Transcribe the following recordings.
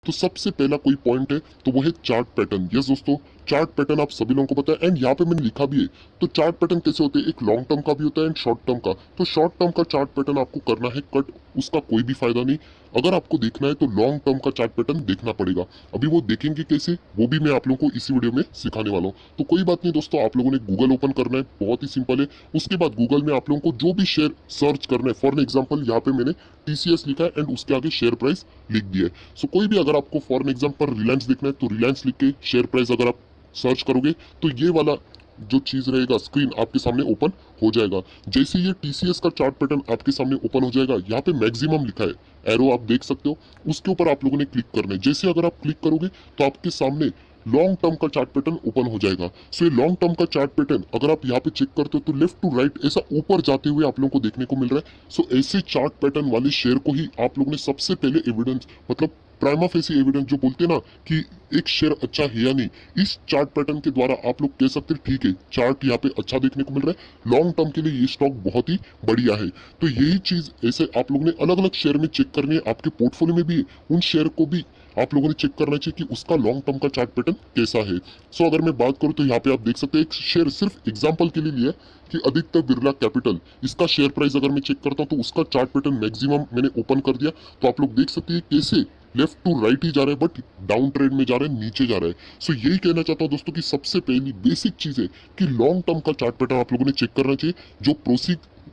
तो सबसे पहला कोई पॉइंट है तो वो है चार्ट पैटर्न। यस दोस्तों, चार्ट पैटर्न आप सभी लोगों को पता है एंड यहाँ पे मैंने लिखा भी है। तो चार्ट पैटर्न कैसे होते हैं, एक लॉन्ग टर्म का भी होता है एंड शॉर्ट टर्म का। तो शॉर्ट टर्म का चार्ट पैटर्न आपको करना है कट, उसका कोई भी फायदा नहीं। अगर आपको देखना है तो लॉन्ग टर्म का चार्ट पैटर्न देखना पड़ेगा। अभी वो देखेंगे कैसे, वो भी मैं आप लोगों को इसी वीडियो में सिखाने वाला हूँ। तो कोई बात नहीं दोस्तों, आप लोगों ने गूगल ओपन करना है, बहुत ही सिंपल है। उसके बाद गूगल में आप लोगों को जो भी शेयर सर्च करना है, फॉर एग्जाम्पल यहाँ पे मैंने TCS लिखा है एंड उसके आगे शेयर प्राइस लिख दिया है। सो कोई भी अगर आपको फॉर एग्जाम्पल रिलायंस देखना है तो रिलायंस लिख के शेयर प्राइस अगर आप सर्च करोगे तो ये वाला जो चीज रहेगा स्क्रीन आपके सामने ओपन हो जाएगा। जैसे ये TCS का चार्ट पैटर्न आपके सामने ओपन हो जाएगा, यहाँ पे मैक्सिमम लिखा है, एरो आप देख सकते हो, उसके ऊपर आप लोगों ने क्लिक करना है। जैसे अगर आप क्लिक करोगे तो आपके सामने लॉन्ग टर्म का चार्ट पैटर्न ओपन हो जाएगा। सो ये लॉन्ग टर्म का चार्ट पैटर्न अगर आप यहाँ पे चेक करते हो तो लेफ्ट टू राइट ऐसा ऊपर जाते हुए आप लोगों को देखने को मिल रहा है। सो ऐसे चार्ट पैटर्न वाले शेयर को ही आप लोगों ने सबसे पहले एविडेंस, मतलब प्राइमा फेसी एविडेंस जो बोलते हैं ना कि एक शेयर अच्छा है या नहीं, इस चार्ट पैटर्न के द्वारा आप लोग कह सकते हैं ठीक है चार्ट यहाँ पे अच्छा देखने को मिल रहा है, लॉन्ग टर्म के लिए ये स्टॉक बहुत ही बढ़िया है। तो यही चीज ऐसे आप लोगों ने अलग अलग शेयर में चेक करनी है, आपके पोर्टफोलियो में भी उन शेयर को भी आप लोगों ने चेक करना चाहिए कि उसका लॉन्ग टर्म का चार्ट पैटर्न कैसा है। सो अगर मैं बात करूं तो यहाँ पे आप देख सकते हैं एक शेयर सिर्फ एग्जांपल के लिए लिया कि आदित्य बिरला कैपिटल, इसका शेयर प्राइस अगर मैं चेक करता हूं तो उसका चार्ट पैटर्न मैक्सिमम मैंने ओपन कर दिया। तो आप लोग देख सकते हैं कैसे लेफ्ट टू राइट ही जा रहा है बट डाउन ट्रेंड में जा रहा है, नीचे जा रहा है। सो यही कहना चाहता हूं दोस्तों कि सबसे पहली बेसिक चीज है कि लॉन्ग टर्म का चार्ट पैटर्न आप लोगों ने चेक करना चाहिए। जो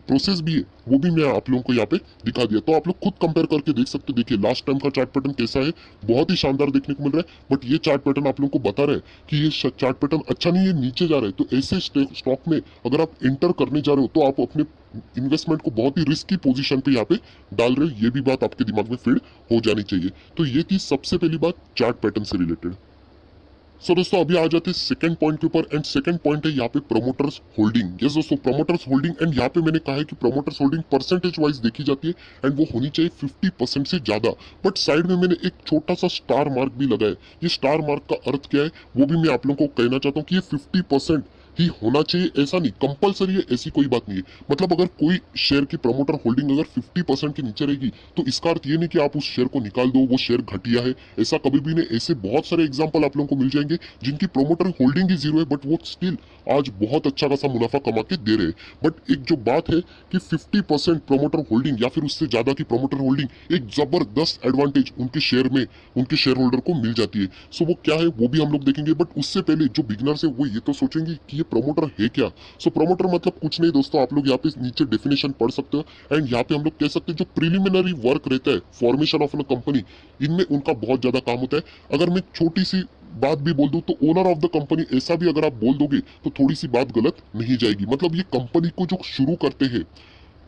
प्रोसेस भी है वो भी मैं आप लोगों को यहाँ पे दिखा दिया, तो आप लोग खुद कंपेयर करके देख सकते हैं। देखिए लास्ट टाइम का चार्ट पैटर्न कैसा है, बहुत ही शानदार देखने को मिल रहा है। बट ये चार्ट पैटर्न आप लोगों को बता रहा है कि ये चार्ट पैटर्न अच्छा नहीं है, नीचे जा रहा है। तो ऐसे स्टॉक में अगर आप इंटर करने जा रहे हो तो आप अपने इन्वेस्टमेंट को बहुत ही रिस्की पोजीशन पे यहाँ पे डाल रहे हो, ये भी बात आपके दिमाग में फीड हो जानी चाहिए। तो ये थी सबसे पहली बात चार्ट पैटर्न से रिलेटेड। सो दोस्तों अभी आ जाते हैं सेकंड पॉइंट के ऊपर एंड सेकंड पॉइंट है यहाँ पे प्रोमोटर्स होल्डिंग। यस दोस्तों, प्रोमोटर्स होल्डिंग एंड यहाँ पे मैंने कहा है कि प्रोमोटर्स होल्डिंग परसेंटेज वाइज देखी जाती है एंड वो होनी चाहिए 50% से ज्यादा। बट साइड में मैंने एक छोटा सा स्टार मार्क भी लगाया। ये स्टार मार्क का अर्थ क्या है वो भी मैं आप लोगों को कहना चाहता हूँ कि ये 50% ही होना चाहिए, ऐसा नहीं कंपलसरी है, ऐसी कोई बात नहीं है। मतलब अगर कोई शेयर की प्रमोटर होल्डिंग अगर 50% के नीचे रहेगी तो इसका अर्थ ये नहीं कि आप उस शेयर को निकाल दो, वो शेयर घटिया है, ऐसा कभी भी नहीं। ऐसे बहुत सारे एग्जांपल आप लोगों को मिल जाएंगे जिनकी प्रोमोटर होल्डिंग ही जीरो है बट वो स्टिल आज बहुत अच्छा खासा मुनाफा कमा के दे रहे हैं। बट एक जो बात है कि 50% प्रोमोटर होल्डिंग या फिर उससे ज्यादा की प्रोमोटर होल्डिंग एक जबरदस्त एडवांटेज उनके शेयर में उनके शेयर होल्डर को मिल जाती है। सो वो क्या है वो भी हम लोग देखेंगे। बट उससे पहले जो बिगनर्स है वो ये तो सोचेंगे कि ये प्रोमोटर है क्या। सो प्रोमोटर मतलब कुछ नहीं दोस्तों, आप लोग यहाँ पे नीचे डेफिनेशन पढ़ सकते हो एंड यहाँ पे हम लोग कह सकते हैं जो प्रिलिमिनरी वर्क रहता है फॉर्मेशन ऑफ अ कंपनी, इनमें उनका बहुत ज्यादा काम होता है। अगर मैं छोटी सी बात भी बोल दूं तो ओनर ऑफ द कंपनी ऐसा भी अगर आप बोल दोगे तो थोड़ी सी बात गलत नहीं जाएगी। मतलब ये कंपनी को जो शुरू करते हैं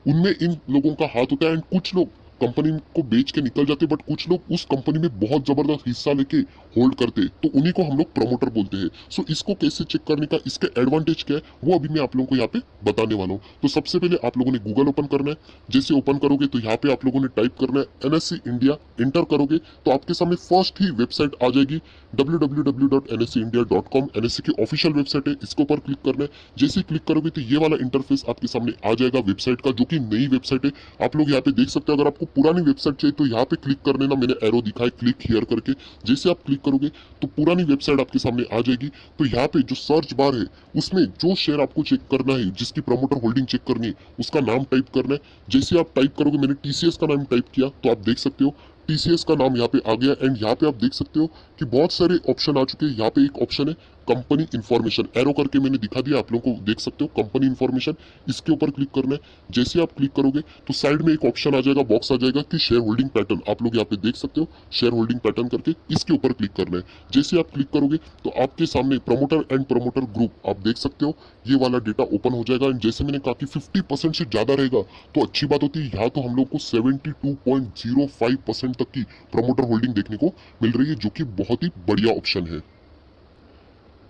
उनमें इन लोगों का हाथ होता है एंड कुछ लोग कंपनी को बेच के निकल जाते, बट कुछ लोग उस कंपनी में बहुत जबरदस्त हिस्सा लेके होल्ड करते, तो उन्हीं को हम लोग प्रमोटर बोलते हैं। सो इसको कैसे चेक करने का, इसके एडवांटेज क्या है वो अभी मैं आप लोगों को यहाँ पे बताने वाला हूँ। तो सबसे पहले आप लोगों ने गूगल ओपन करना है। जैसे ओपन करोगे तो यहाँ पे आप लोगों ने टाइप करना है NSE इंडिया, इंटर करोगे तो आपके सामने फर्स्ट ही वेबसाइट आ जाएगी www.nseindia.com। NSE की ऑफिशियल वेबसाइट है, इसके ऊपर क्लिक करना है। जैसे क्लिक करोगे तो ये वाला इंटरफेस आपके सामने आ जाएगा वेबसाइट का, जो कि नई वेबसाइट है। आप लोग यहाँ पे देख सकते हो। अगर आपको पुरानी वेबसाइट चाहिए तो यहाँ पे क्लिक कर लेना, मैंने एरो दिखा है क्लिक हियर करके। जैसे आप क्लिक करोगे तो पुरानी वेबसाइट आपके सामने आ जाएगी। तो यहाँ पे जो सर्च बार है उसमें जो शेयर आपको चेक करना है, जिसकी प्रमोटर होल्डिंग चेक करनी है, उसका नाम टाइप करना है। जैसे आप टाइप करोगे, मैंने TCS का नाम टाइप किया तो आप देख सकते हो TCS का नाम यहाँ पे आ गया एंड यहाँ पे आप देख सकते हो कि बहुत सारे ऑप्शन आ चुके हैं। यहाँ पे एक ऑप्शन है कंपनी इन्फॉर्मेशन, एरो करके मैंने दिखा दिया, आप लोगों को देख सकते हो कंपनी इन्फॉर्मेशन, इसके ऊपर क्लिक करना है। जैसे आप क्लिक करोगे तो साइड में एक ऑप्शन आ जाएगा, बॉक्स आ जाएगा कि शेयर होल्डिंग पैटर्न, आप लोग यहाँ पे देख सकते हो शेयर होल्डिंग पैटर्न करके, इसके ऊपर क्लिक करना है। जैसे आप क्लिक करोगे तो आपके सामने प्रमोटर एंड प्रमोटर ग्रुप आप देख सकते हो, ये वाला डेटा ओपन हो जाएगा। एंड जैसे मैंने कहा कि 50% से ज्यादा रहेगा तो अच्छी बात होती है। यहाँ तो हम लोग को 72.05% तक की प्रमोटर होल्डिंग देखने को मिल रही है, जो कि बहुत ही बढ़िया ऑप्शन है।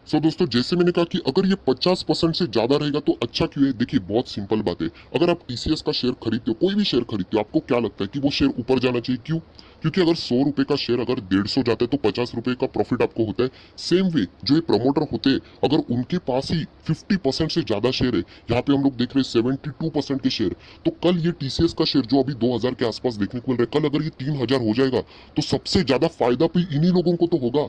सो दोस्तों, जैसे मैंने कहा कि अगर ये 50% से ज्यादा रहेगा तो अच्छा क्यों है। देखिए, बहुत सिंपल बात है। अगर आप टीसीएस का शेयर खरीदते हो, कोई भी शेयर खरीदते हो, आपको क्या लगता है कि वो शेयर ऊपर जाना चाहिए। क्यों? क्योंकि अगर 100 रुपए का शेयर अगर 150 जाता है तो 50 रुपए का प्रॉफिट आपको होता है। सेम वे जो ये प्रमोटर होते हैं, अगर उनके पास ही 50% से ज्यादा शेयर है, यहाँ पे हम लोग देख रहे हैं 72% के शेयर, तो कल ये टीसीएस का शेयर जो अभी 2000 के आसपास देखने को मिल रहा है, कल अगर ये 3000 हो जाएगा तो सबसे ज्यादा फायदा भी इन्हीं लोगों को तो होगा।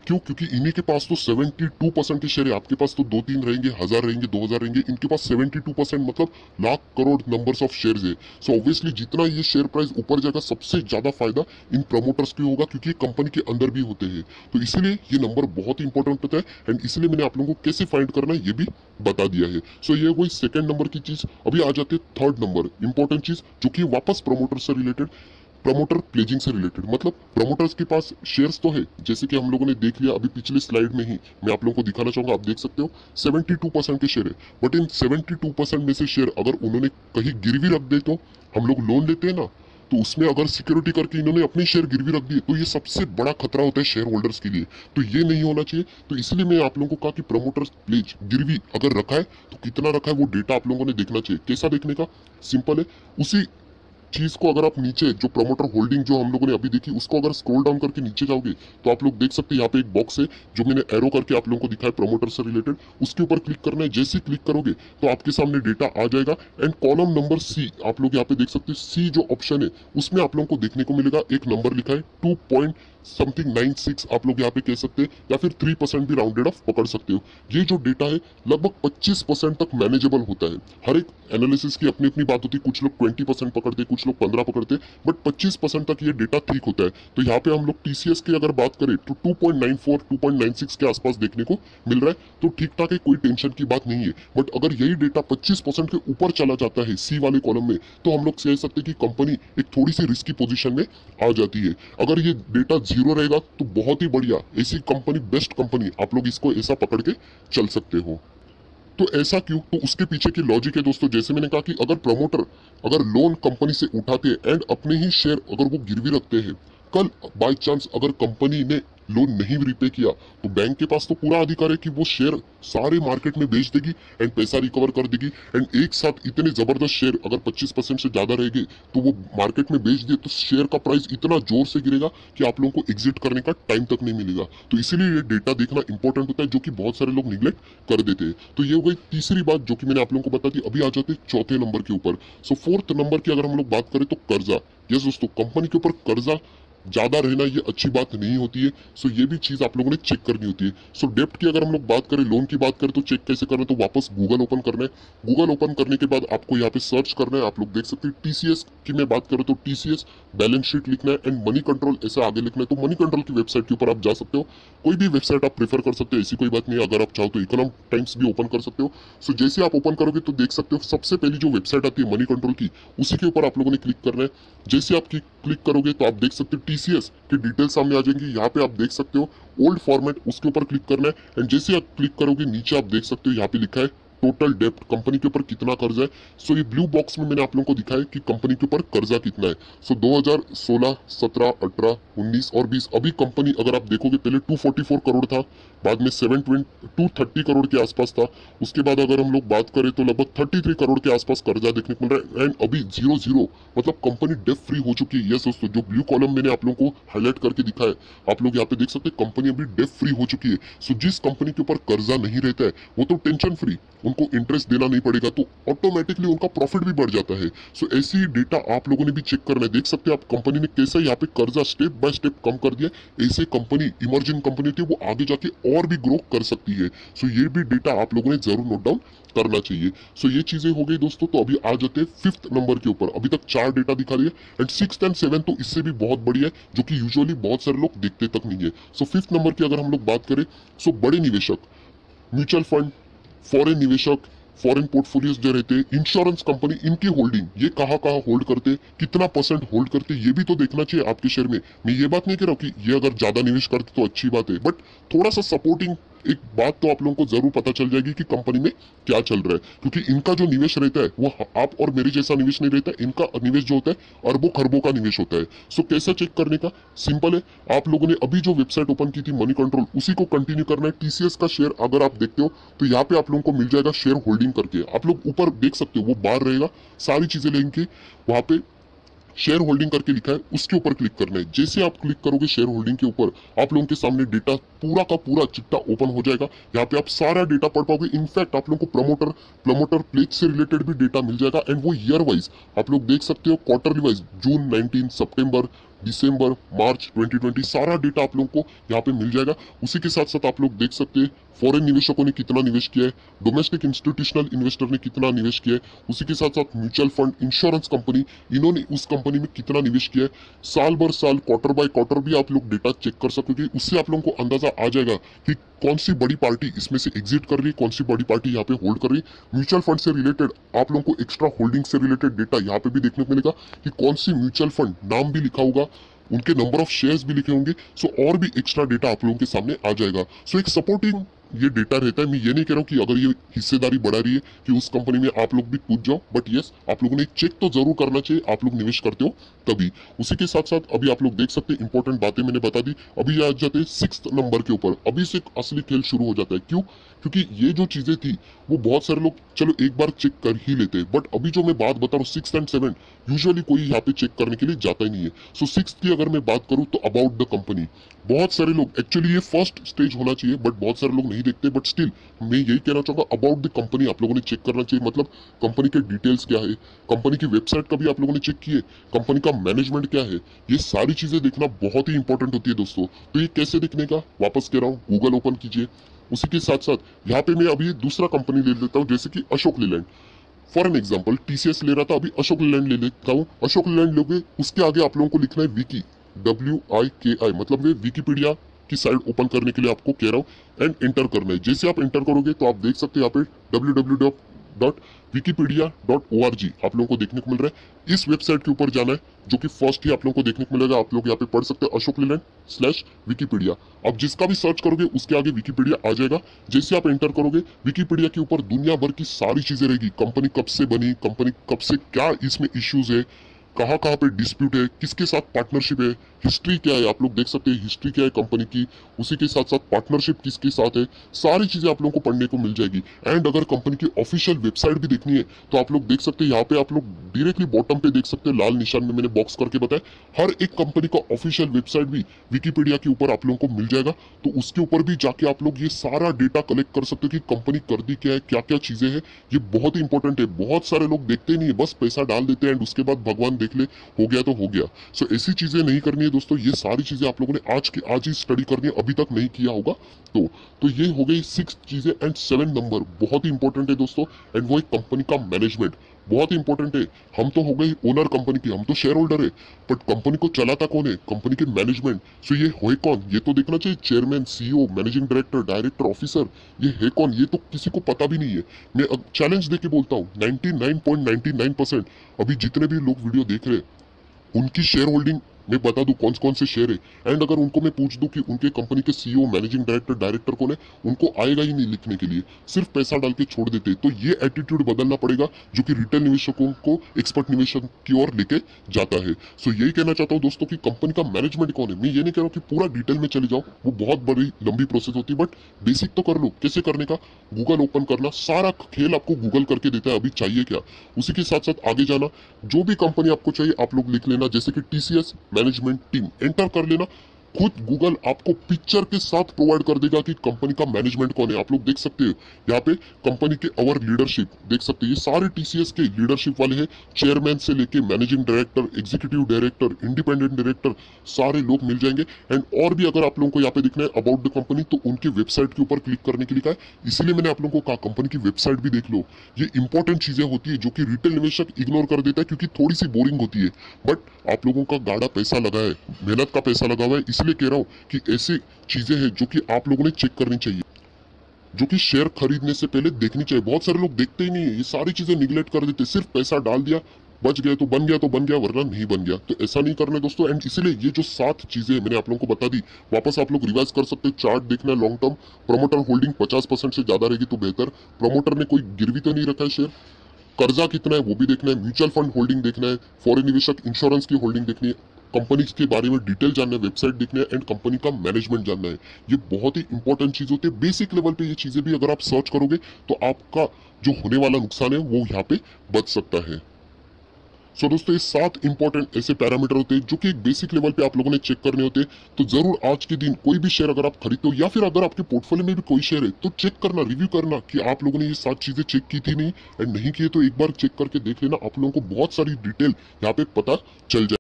क्यों? क्योंकि इन्हीं के पास तो 72% के शेयर है। आपके पास तो 2-3 रहेंगे, 1000 रहेंगे, 2000 रहेंगे, इनके पास 72% मतलब lakh crore numbers of shares है। सो ऑब्वियसली जितना ये शेयर प्राइस ऊपर जाएगा, सबसे ज्यादा फायदा इन प्रमोटर्स को होगा, क्योंकि कंपनी के अंदर भी होते हैं। तो इसीलिए ये नंबर बहुत इंपॉर्टेंट होता है, एंड इसलिए मैंने आप लोगों को कैसे फाइंड करना है ये भी बता दिया है। सो ये वही सेकंड नंबर की चीज। अभी आ जाते हैं थर्ड नंबर इंपॉर्टेंट चीज, जो कि वापस प्रमोटर से रिलेटेड, प्रमोटर प्लेजिंग से रिलेटेड। मतलब प्रमोटर्स के पास शेयर्स तो है, जैसे कि हम लोगों ने देख लिया अभी पिछले स्लाइड में ही। मैं आप लोगों को दिखाना चाहूंगा, आप देख सकते हो 72% के शेयर है। बट इन 72% में से शेयर अगर उन्होंने कहीं गिरवी रख दे, तो हम लोग लोन लेते हैं ना, तो उसमें अगर सिक्योरिटी करके इन्होंने अपने शेयर गिरवी रख दिए, तो ये सबसे बड़ा खतरा होता है शेयर होल्डर्स के लिए। तो ये नहीं होना चाहिए। तो इसलिए मैं आप लोगों को कहा कि प्रमोटर्स प्लेज गिरवी अगर रखा है तो कितना रखा है वो डेटा आप लोगों ने देखना चाहिए। कैसा देखने का? सिंपल है। उसी चीज को अगर आप नीचे जो प्रमोटर होल्डिंग जो हम लोगों ने अभी देखी, उसको अगर स्क्रॉल डाउन करके नीचे जाओगे तो आप लोग देख सकते हैं यहाँ पे एक बॉक्स है जो मैंने एरो करके आप लोगों को दिखाया प्रमोटर से रिलेटेड। उसके ऊपर क्लिक करना है। जैसे क्लिक करोगे तो आपके सामने डेटा आ जाएगा, एंड कॉलम नंबर सी आप लोग यहाँ पे देख सकते हो। सी जो ऑप्शन है उसमें आप लोगों को देखने को मिलेगा एक नंबर लिखा है 2.96 आप लोग यहाँ पे कह सकते हैं, या फिर 3% भी राउंडेड ऑफ पकड़ सकते हो। ये जो डेटा है लगभग 25% तक मैनेजेबल होता है। हर एक एनालिसिस की अपनी अपनी बात होती है, कुछ लोग 20% पकड़ते, कुछ लोग 15 पकड़ते, बट 25% तक ये डेटा ठीक होता है। तो यहाँ पे हम लोग टीसीएस की अगर बात करें तो 2.94 2.96 के आसपास देखने को मिल रहा है, तो ठीक ठाक है, कोई टेंशन की बात नहीं है। बट अगर यही डेटा 25% के ऊपर चला जाता है सी वाले कॉलम में, तो हम लोग कह सकते हैं कि कंपनी एक थोड़ी सी रिस्की पोजिशन में आ जाती है। अगर ये डेटा जीरो रहेगा तो बहुत ही बढ़िया, ऐसी कंपनी बेस्ट कंपनी, आप लोग इसको ऐसा पकड़ के चल सकते हो। तो ऐसा क्यों? तो उसके पीछे की लॉजिक है दोस्तों, जैसे मैंने कहा कि अगर प्रमोटर अगर लोन कंपनी से उठाते हैं एंड अपने ही शेयर अगर वो गिरवी रखते हैं, कल बाय चांस अगर कंपनी ने लोन नहीं रिपे किया, तो बैंक के पास तो पूरा अधिकार है कि वो शेयर सारे मार्केट में बेच देगी एंड पैसा रिकवर कर देगी। एंड एक साथ इतने जबरदस्त शेयर अगर 25% से ज्यादा रहेंगे तो वो मार्केट में बेच दिए तो शेयर का प्राइस इतना जोर से गिरेगा कि आप लोगों को एग्जिट करने का टाइम तक नहीं मिलेगा। तो इसीलिए ये डेटा देखना इंपॉर्टेंट होता है, जो कि बहुत सारे लोग निग्लेक्ट कर देते हैं। तो ये हो गई तीसरी बात जो कि मैंने आप लोगों को बता दी। अभी आ जाते हैं चौथे नंबर के ऊपर। सो फोर्थ नंबर की अगर हम लोग बात करें तो कर्जा। यस दोस्तों, कंपनी के ऊपर कर्जा ज्यादा रहना ये अच्छी बात नहीं होती है। सो ये भी चीज आप लोगों ने चेक करनी होती है। सो डेप्ट की अगर हम लोग बात करें, लोन की बात करें, तो चेक कैसे करना है, तो वापस गूगल ओपन करना है। गूगल ओपन करने के बाद आपको यहाँ पे सर्च करना है। आप लोग देख सकते हैं टीसीएस की मैं बात करूँ तो टीसीएस बैलेंस शीट लिखना है एंड मनी कंट्रोल ऐसे आगे लिखना है। तो मनी कंट्रोल की वेबसाइट के ऊपर आप जा सकते हो, कोई भी वेबसाइट आप प्रेफर कर सकते हो, ऐसी कोई बात नहीं है। अगर आप चाहो तो इकोनॉमिक टाइम्स भी ओपन कर सकते हो। सो जैसे आप ओपन करोगे तो देख सकते हो सबसे पहली जो वेबसाइट आती है मनी कंट्रोल की, उसी के ऊपर आप लोगों ने क्लिक करना है। जैसे आप क्लिक करोगे तो आप देख सकते हो टीसीएस की डिटेल सामने आ जाएंगी। यहाँ पे आप देख सकते हो ओल्ड फॉर्मेट, उसके ऊपर क्लिक करना है। एंड जैसे आप क्लिक करोगे नीचे आप देख सकते हो यहाँ पे लिखा है टोटल डेप्ट, कंपनी के ऊपर कितना कर्जा है। सो ये ब्लू बॉक्स में मैंने आप लोगों को दिखाया कि कंपनी के ऊपर कर्जा कितना है। सो 2016, 17, 18, 19 और 20 अभी कंपनी अगर आप देखोगे पहले 244 करोड़ था, बाद में 230 करोड़ के आसपास था। उसके बाद अगर हम लोग बात करें तो लगभग 33 करोड़ के आसपास कर्जा देखने को मिल रहा है। एंड अभी 0 मतलब कंपनी डेप फ्री हो चुकी है। यस दोस्तों, जो ब्लू कॉलम मैंने आप लोगों को हाईलाइट करके दिखाया है, आप लोग यहाँ पे देख सकते हैं कंपनी अभी डेप फ्री हो चुकी है। सो जिस कंपनी के ऊपर कर्जा नहीं रहता है वो तो टेंशन फ्री, उनको इंटरेस्ट देना नहीं पड़ेगा, तो ऑटोमेटिकली उनका प्रॉफिट भी बढ़ जाता है। सो ऐसी डेटा आप लोगों ने भी चेक करना है। देख सकते हैं आप कंपनी ने कैसे यहाँ पे कर्जा स्टेप बाय स्टेप कम कर दिया। ऐसे कंपनी इमर्जिंग कंपनी होती है, वो आगे जाके और भी ग्रो कर सकती है। सो ये भी डेटा आप लोगों ने जरूर नोट डाउन करना चाहिए। सो ये चीजें हो गई दोस्तों। तो अभी आ जाते हैं फिफ्थ नंबर के ऊपर। अभी तक 4 डेटा दिखा दिए एंड 6 एंड 7 तो इससे भी बहुत बढ़िया है, जो कि यूजुअली बहुत सारे लोग देखते तक नहीं है। सो फिफ्थ नंबर की अगर हम लोग बात करें, सो बड़े निवेशक, म्यूचुअल फंड, फॉरेन निवेशक, फॉरेन पोर्टफोलियोज जो रहते हैं, इंश्योरेंस कंपनी, इनकी होल्डिंग ये कहाँ कहाँ होल्ड करते, कितना परसेंट होल्ड करते, ये भी तो देखना चाहिए आपके शेयर में। मैं ये बात नहीं कह रहा हूँ कि ये अगर ज्यादा निवेश करते तो अच्छी बात है, बट थोड़ा सा सपोर्टिंग एक बात तो आप लोगों को जरूर पता चल जाएगी कि कंपनी में क्या चल रहा है, क्योंकि इनका जो निवेश रहता है वो आप और मेरे जैसा निवेश नहीं रहता है। इनका निवेश जो होता है अरबों खरबों का निवेश होता है। सो कैसे चेक करने का, सिंपल है, आप लोगों ने अभी जो वेबसाइट ओपन की थी मनी कंट्रोल, उसी को कंटिन्यू करना है। टीसीएस का शेयर अगर आप देखते हो तो यहाँ पे आप लोगों को मिल जाएगा शेयर होल्डिंग करके, आप लोग ऊपर देख सकते हो, वो बार रहेगा, सारी चीजें लेंगे वहां पे शेयर होल्डिंग करके लिखा है, उसके ऊपर क्लिक करना है। जैसे आप क्लिक करोगे शेयर होल्डिंग के ऊपर, आप लोगों के सामने डेटा पूरा का पूरा चिट्टा ओपन हो जाएगा। यहाँ पे आप सारा डेटा पढ़ पाओगे। इनफैक्ट आप लोगों को प्रमोटर प्लेज से रिलेटेड भी डेटा मिल जाएगा, एंड वो ईयर वाइज आप लोग देख सकते हो, क्वार्टरली वाइज, जून 19, सितंबर, दिसंबर, मार्च 2020, सारा डेटा आप लोगों को यहाँ पे मिल जाएगा। उसी के साथ साथ आप लोग देख सकते हैं फॉरेन निवेशकों ने कितना निवेश किया है, डोमेस्टिक इंस्टीट्यूशनल इन्वेस्टर ने कितना निवेश किया है, उसी के साथ साथ म्यूचुअल फंड, इंश्योरेंस कंपनी, इन्होंने उस कंपनी में कितना निवेश किया है। साल भर साल, क्वार्टर बाय क्वार्टर भी आप लोग डेटा चेक कर सकोगे। उससे आप लोगों को अंदाजा आ जाएगा कि कौन सी बड़ी पार्टी इसमें से एग्जिट कर रही है, कौन सी बड़ी पार्टी यहाँ पे होल्ड कर रही है। म्यूचुअल फंड से रिलेटेड आप लोगों को एक्स्ट्रा होल्डिंग से रिलेटेड डेटा यहाँ पे भी देखने को मिलेगा कि कौन सी म्यूचुअल फंड, नाम भी लिखा होगा, उनके नंबर ऑफ शेयर्स भी लिखे होंगे। सो और भी एक्स्ट्रा डेटा आप लोगों के सामने आ जाएगा। सो एक सपोर्टिंग ये डेटा रहता है। मैं ये नहीं कह रहा हूँ कि अगर ये हिस्सेदारी बढ़ा रही है कि उस कंपनी में आप लोग भी कूद जाओ, बट यस, आप लोगों ने चेक तो जरूर करना चाहिए, आप लोग निवेश करते हो तभी। उसी के साथ साथ अभी आप लोग देख सकते हैं, इंपॉर्टेंट बातें मैंने बता दी। अभी आ जाते हैं 6th नंबर के ऊपर। अभी से असली खेल शुरू हो जाता है। क्यों? क्योंकि ये जो चीजें थी वो बहुत सारे लोग चलो एक बार चेक कर ही लेते हैं, बट अभी जो मैं बात बता रहा हूँ 6 एंड 7, यूजुअली कोई यहाँ पे चेक करने के लिए जाता ही नहीं है। सो 6 की अगर मैं बात करूँ तो अबाउट द कंपनी, बहुत सारे लोग, एक्चुअली ये फर्स्ट स्टेज होना चाहिए बट बहुत सारे लोग नहीं देखते, बट स्टिल मैं यही कहना चाहूंगा, अबाउट द कंपनी आप लोगों ने चेक करना चाहिए। मतलब कंपनी के डिटेल्स क्या है, कंपनी की वेबसाइट का भी आप लोगों ने चेक किए, कंपनी का मैनेजमेंट क्या है, ये सारी चीजें देखना बहुत ही इंपॉर्टेंट होती है दोस्तों। तो ये कैसे देखने का, वापस कह रहा हूँ, गूगल ओपन कीजिए। उसी के साथ साथ यहाँ पे मैं अभी दूसरा कंपनी ले लेता हूँ, जैसे कि Ashok Leyland. For an example, TCS ले रहा था, अभी अशोक लेलैंड ले लेता हूँ। अशोक लेलैंड लोगे, उसके आगे आप लोगों को लिखना है विकी, WIKI, मतलब ये विकीपीडिया की साइट ओपन करने के लिए आपको कह रहा हूँ, एंड एंटर करना है। जैसे आप एंटर करोगे तो आप देख सकते हैं यहाँ पे www.wikipedia.org आप लोगों को देखने को मिल रहा है। इस वेबसाइट के ऊपर जाना है, जो कि फर्स्ट ही आप लोगों को देखने को मिलेगा। आप लोग यहाँ पे पढ़ सकते हैं अशोक लेलैंड/विकीपीडिया। आप जिसका भी सर्च करोगे उसके आगे विकीपीडिया आ जाएगा। जैसे आप एंटर करोगे, विकीपीडिया के ऊपर दुनिया भर की सारी चीजें रहेगी। कंपनी कब से बनी, कंपनी कब से, क्या इसमें इश्यूज है, कहाँ कहाँ पे डिस्प्यूट है, किसके साथ पार्टनरशिप है, हिस्ट्री क्या है, आप लोग देख सकते हैं हिस्ट्री क्या है कंपनी की। उसी के साथ साथ पार्टनरशिप किसके साथ है, सारी चीजें आप लोगों को पढ़ने को मिल जाएगी। एंड अगर कंपनी की ऑफिशियल वेबसाइट भी देखनी है तो आप लोग देख सकते हैं, यहाँ पे आप लोग डायरेक्टली बॉटम पे देख सकते हैं, लाल निशान में मैंने बॉक्स करके बताया, हर एक कंपनी का ऑफिशियल वेबसाइट भी विकीपीडिया के ऊपर आप लोगों को मिल जाएगा। तो उसके ऊपर भी जाके आप लोग ये सारा डेटा कलेक्ट कर सकते हो कि कंपनी करती क्या है, क्या क्या चीजें हैं। ये बहुत ही इंपॉर्टेंट है। बहुत सारे लोग देखते नहीं है, बस पैसा डाल देते हैं एंड उसके बाद भगवान देख ले, हो गया तो हो गया। सो ऐसी चीजें नहीं करनी है दोस्तों। ये सारी चीजें आप लोगों ने आज ही स्टडी करनी है, अभी तक नहीं किया होगा तो ये हो गई 6 चीजें। एंड 7 नंबर बहुत ही इंपॉर्टेंट है दोस्तों, एंड वो एक कंपनी का मैनेजमेंट बहुत ही इंपॉर्टेंट है। हम तो हो गए ओनर कंपनी की, हम तो शेयर होल्डर है, बट कंपनी को चलाता कौन है, कंपनी के मैनेजमेंट। सो ये है कौन, ये तो देखना चाहिए। Chairman, CEO, managing director, director, officer, ये है कौन, ये तो किसी को पता भी नहीं है। मैं चैलेंज देके बोलता हूँ, 99.99% अभी जितने भी लोग वीडियो देख रहे हैं उनकी शेयर होल्डिंग मैं बता दूं कौन कौन से शेयर है। एंड अगर उनको मैं पूछ दूं कि उनके कंपनी के CEO, मैनेजिंग डायरेक्टर, डायरेक्टर कौन है, उनको आएगा ही नहीं लिखने के लिए, सिर्फ पैसा डाल के छोड़ देते। तो ये एटीट्यूड बदलना पड़ेगा, जो कि रिटेल निवेशकों को एक्सपर्ट निवेशक की ओर लेके जाता है। सो यही कहना चाहता हूँ दोस्तों कि कंपनी का मैनेजमेंट कौन है। मैं ये नहीं कह रहा हूँ कि पूरा डिटेल में चले जाओ, वो बहुत बड़ी लंबी प्रोसेस होती है, बट बेसिक तो कर लो। कैसे करने का, गूगल ओपन करना, सारा खेल आपको गूगल करके देता है, अभी चाहिए क्या। उसी के साथ साथ आगे जाना, जो भी कंपनी आपको चाहिए आप लोग लिख लेना, जैसे कि TCS मैनेजमेंट टीम, एंटर कर लेना। खुद गूगल आपको पिक्चर के साथ प्रोवाइड कर देगा कि कंपनी का मैनेजमेंट कौन है। आप लोग देख सकते हो यहाँ पे कंपनी के अवर लीडरशिप देख सकते हैं, ये सारे TCS के लीडरशिप वाले हैं, चेयरमैन से लेके managing director, executive director, independent director, सारे लोग मिल जाएंगे। एंड और भी अगर आप लोगों को यहाँ पे दिखना है अबाउट द कंपनी, तो उनकी वेबसाइट के ऊपर क्लिक करने के लिए है। इसलिए मैंने आप लोगों को कहा कंपनी की वेबसाइट भी देख लो। ये इंपॉर्टेंट चीजें होती है जो कि रिटेल निवेशक इग्नोर कर देता है, क्योंकि थोड़ी सी बोरिंग होती है, बट आप लोगों का गाढ़ा पैसा लगा है, मेहनत का पैसा लगा हुआ है, इसलिए कह रहा हूँ कि ऐसी चीजें हैं जो कि आप लोगों ने चेक करनी चाहिए, जो कि शेयर खरीदने से पहले देखनी चाहिए। बहुत सारे लोग देखते ही नहीं है, ये सारी चीजें निगलेक्ट कर देते, सिर्फ पैसा डाल दिया, बच गए तो बन गया, तो बन गया, वरना नहीं बन गया। तो ऐसा नहीं करना है दोस्तों। एंड इसीलिए ये जो 7 चीजें मैंने आप लोगों को बता दी, वापस आप लोग रिवाइज कर सकते हैं। चार्ट देखना है लॉन्ग टर्म, प्रमोटर होल्डिंग 50% से ज्यादा रहेगी तो बेहतर, प्रमोटर ने कोई गिरवी तो नहीं रखा है शेयर, कर्जा कितना है वो भी देखना है, म्यूचुअल फंड होल्डिंग देखना है, फॉरेन निवेशक इंश्योरेंस की होल्डिंग देखनी है, कंपनी के बारे में डिटेल जानना है, वेबसाइट देखना है, एंड कंपनी का मैनेजमेंट जानना है। ये बहुत ही इंपॉर्टेंट चीज होती है। बेसिक लेवल पे ये चीजें भी अगर आप सर्च करोगे तो आपका जो होने वाला नुकसान है वो यहाँ पे बच सकता है। सो दोस्तों, ये 7 इंपॉर्टेंट ऐसे पैरामीटर होते हैं जो कि एक बेसिक लेवल पे आप लोगों ने चेक करने होते हैं। तो जरूर आज के दिन कोई भी शेयर अगर आप खरीदते हो या फिर अगर आपके पोर्टफोलियो में भी कोई शेयर है तो चेक करना, रिव्यू करना कि आप लोगों ने ये 7 चीजें चेक की थी नहीं, एंड नहीं किए तो एक बार चेक करके देख लेना। आप लोगों को बहुत सारी डिटेल यहाँ पे पता चल जाए।